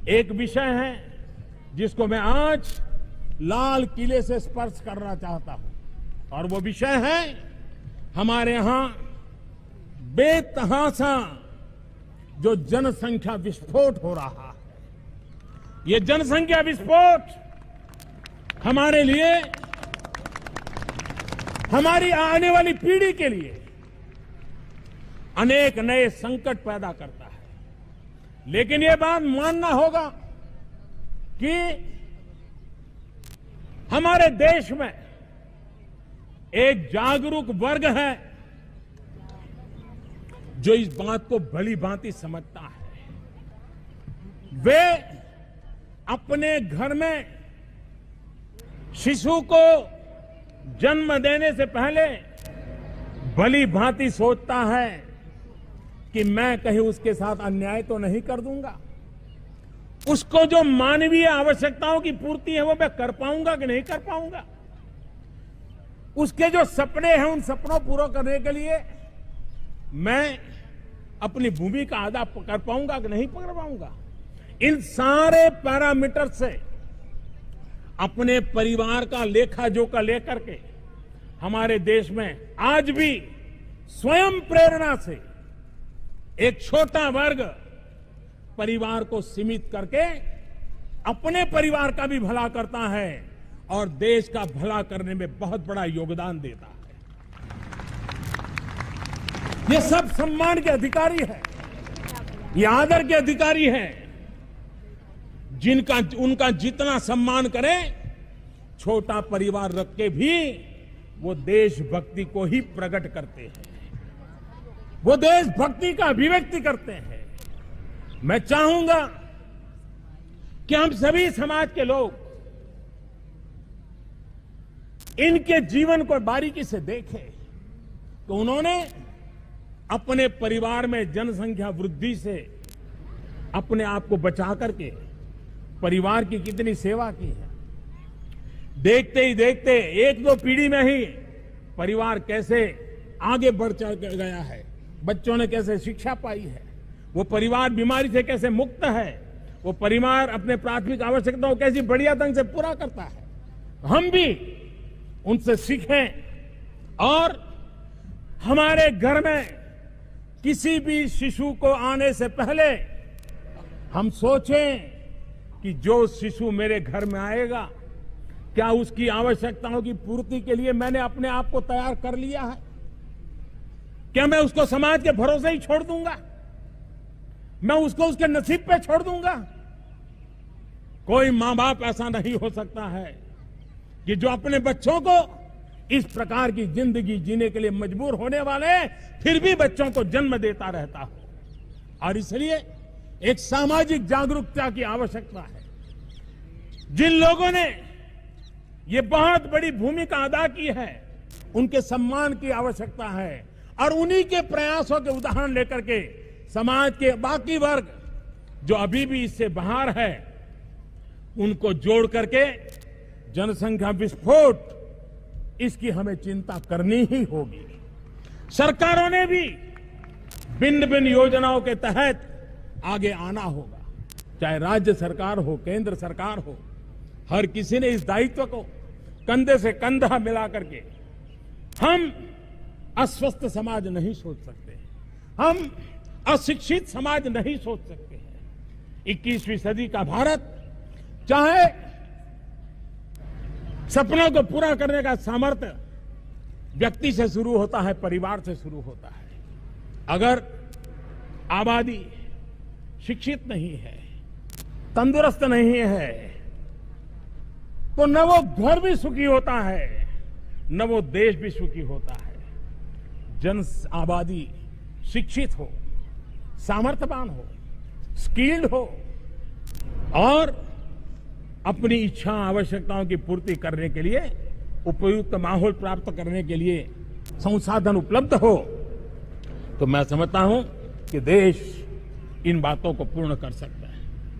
एक विषय है जिसको मैं आज लाल किले से स्पर्श करना चाहता हूं और वो विषय है हमारे यहां बेतहाशा जो जनसंख्या विस्फोट हो रहा है। ये जनसंख्या विस्फोट हमारे लिए, हमारी आने वाली पीढ़ी के लिए अनेक नए संकट पैदा करता है। लेकिन ये बात मानना होगा कि हमारे देश में एक जागरूक वर्ग है जो इस बात को भली भांति समझता है। वे अपने घर में शिशु को जन्म देने से पहले भली भांति सोचता है कि मैं कहीं उसके साथ अन्याय तो नहीं कर दूंगा, उसको जो मानवीय आवश्यकताओं की पूर्ति है वो मैं कर पाऊंगा कि नहीं कर पाऊंगा, उसके जो सपने हैं उन सपनों पूरा करने के लिए मैं अपनी भूमिका अदा कर पाऊंगा कि नहीं कर पाऊंगा। इन सारे पैरामीटर से अपने परिवार का लेखा जोखा लेकर के हमारे देश में आज भी स्वयं प्रेरणा से एक छोटा वर्ग परिवार को सीमित करके अपने परिवार का भी भला करता है और देश का भला करने में बहुत बड़ा योगदान देता है। ये सब सम्मान के अधिकारी है, ये आदर के अधिकारी हैं, जिनका उनका जितना सम्मान करें, छोटा परिवार रख के भी वो देशभक्ति को ही प्रकट करते हैं, वो देशभक्ति का अभिव्यक्ति करते हैं। मैं चाहूंगा कि हम सभी समाज के लोग इनके जीवन को बारीकी से देखें तो उन्होंने अपने परिवार में जनसंख्या वृद्धि से अपने आप को बचा करके परिवार की कितनी सेवा की है। देखते ही देखते एक दो पीढ़ी में ही परिवार कैसे आगे बढ़ चल गया है, बच्चों ने कैसे शिक्षा पाई है, वो परिवार बीमारी से कैसे मुक्त है, वो परिवार अपने प्राथमिक आवश्यकताओं कैसी बढ़िया ढंग से पूरा करता है। हम भी उनसे सीखें और हमारे घर में किसी भी शिशु को आने से पहले हम सोचें कि जो शिशु मेरे घर में आएगा क्या उसकी आवश्यकताओं की पूर्ति के लिए मैंने अपने आप को तैयार कर लिया है? क्या मैं उसको समाज के भरोसे ही छोड़ दूंगा? मैं उसको उसके नसीब पे छोड़ दूंगा? कोई मां बाप ऐसा नहीं हो सकता है कि जो अपने बच्चों को इस प्रकार की जिंदगी जीने के लिए मजबूर होने वाले फिर भी बच्चों को जन्म देता रहता हो। और इसलिए एक सामाजिक जागरूकता की आवश्यकता है। जिन लोगों ने ये बहुत बड़ी भूमिका अदा की है उनके सम्मान की आवश्यकता है और उन्हीं के प्रयासों के उदाहरण लेकर के समाज के बाकी वर्ग जो अभी भी इससे बाहर है उनको जोड़ करके जनसंख्या विस्फोट इसकी हमें चिंता करनी ही होगी। सरकारों ने भी भिन्न भिन्न योजनाओं के तहत आगे आना होगा, चाहे राज्य सरकार हो, केंद्र सरकार हो, हर किसी ने इस दायित्व को कंधे से कंधा मिला करके हम अस्वस्थ समाज नहीं सोच सकते, हम अशिक्षित समाज नहीं सोच सकते हैं। 21वीं सदी का भारत चाहे सपनों को पूरा करने का सामर्थ्य व्यक्ति से शुरू होता है, परिवार से शुरू होता है। अगर आबादी शिक्षित नहीं है, तंदुरुस्त नहीं है, तो न वो घर भी सुखी होता है, न वो देश भी सुखी होता है। जन आबादी शिक्षित हो, सामर्थ्यवान हो, स्किल्ड हो और अपनी इच्छा आवश्यकताओं की पूर्ति करने के लिए उपयुक्त माहौल प्राप्त करने के लिए संसाधन उपलब्ध हो, तो मैं समझता हूं कि देश इन बातों को पूर्ण कर सकता है।